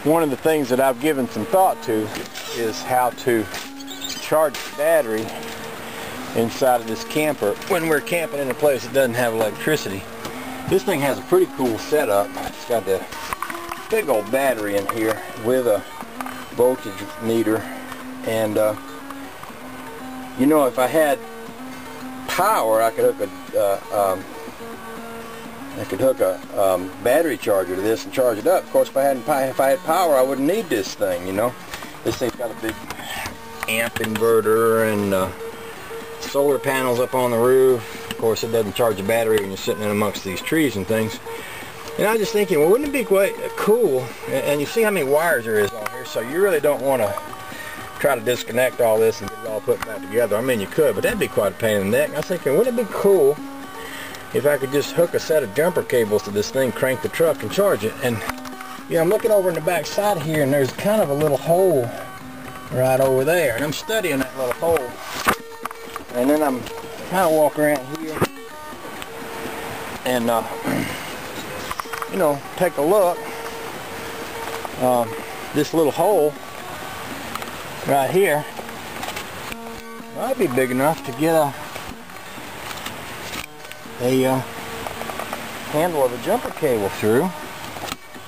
one of the things that I've given some thought to is how to charge the battery inside of this camper when we're camping in a place that doesn't have electricity. This thing has a pretty cool setup. It's got the big old battery in here with a voltage meter, and you know, if I had power, I could hook a battery charger to this and charge it up. Of course, if I had power, I wouldn't need this thing. You know, this thing's got a big amp inverter and solar panels up on the roof. Of course, it doesn't charge the battery when you're sitting in amongst these trees and things. And I was just thinking, well, wouldn't it be quite cool? And you see how many wires there is on here, so you really don't want to try to disconnect all this and get it all put back together. I mean, you could, but that'd be quite a pain in the neck. I was thinking, wouldn't it be cool if I could just hook a set of jumper cables to this thing, crank the truck, and charge it? And yeah, I'm looking over in the back side here, and there's kind of a little hole right over there, and I'm studying that little hole. And then I'm kind of walking around here and you know, take a look. This little hole right here might be big enough to get a handle of a jumper cable through,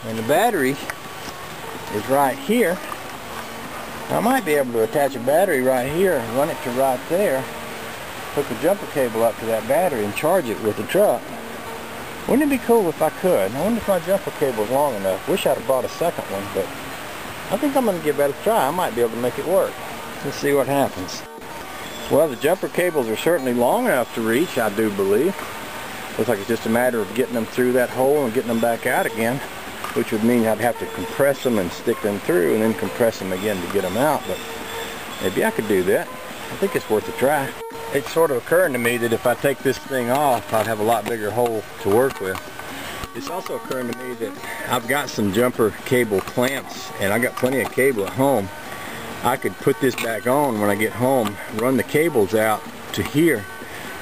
and the battery is right here. I might be able to attach a battery right here and run it to right there, hook a jumper cable up to that battery and charge it with the truck. Wouldn't it be cool if I could? I wonder if my jumper cable is long enough. Wish I'd have brought a second one, but I think I'm going to give that a try. I might be able to make it work. Let's see what happens. Well, the jumper cables are certainly long enough to reach, I do believe. Looks like it's just a matter of getting them through that hole and getting them back out again, which would mean I'd have to compress them and stick them through and then compress them again to get them out, but maybe I could do that. I think it's worth a try. It's sort of occurring to me that if I take this thing off, I'd have a lot bigger hole to work with. It's also occurring to me that I've got some jumper cable clamps, and I got plenty of cable at home. I could put this back on when I get home, run the cables out to here,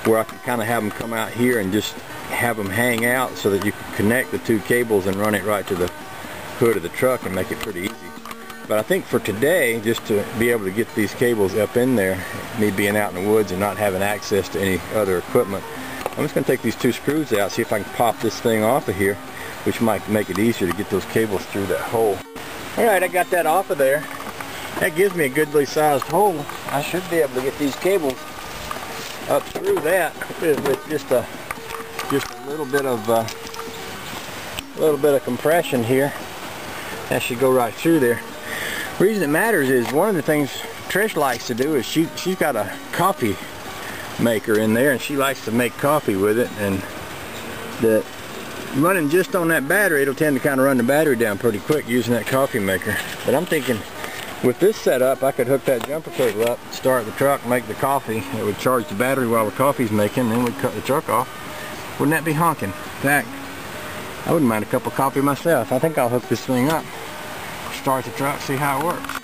where I can kind of have them come out here and just have them hang out so that you can connect the two cables and run it right to the hood of the truck and make it pretty easy. But I think for today, just to be able to get these cables up in there, me being out in the woods and not having access to any other equipment, I'm just going to take these two screws out, see if I can pop this thing off of here, which might make it easier to get those cables through that hole. Alright, I got that off of there. That gives me a goodly sized hole. I should be able to get these cables up through that with just a little bit of compression here. That should go right through there. The reason it matters is one of the things Trish likes to do is she's got a coffee maker in there, and she likes to make coffee with it, and the running just on that battery, it'll tend to kind of run the battery down pretty quick using that coffee maker. But I'm thinking with this setup, I could hook that jumper cable up, start the truck, make the coffee. It would charge the battery while the coffee's making, then we'd cut the truck off. Wouldn't that be honking? In fact, I wouldn't mind a cup of coffee myself. I think I'll hook this thing up, start the truck, see how it works.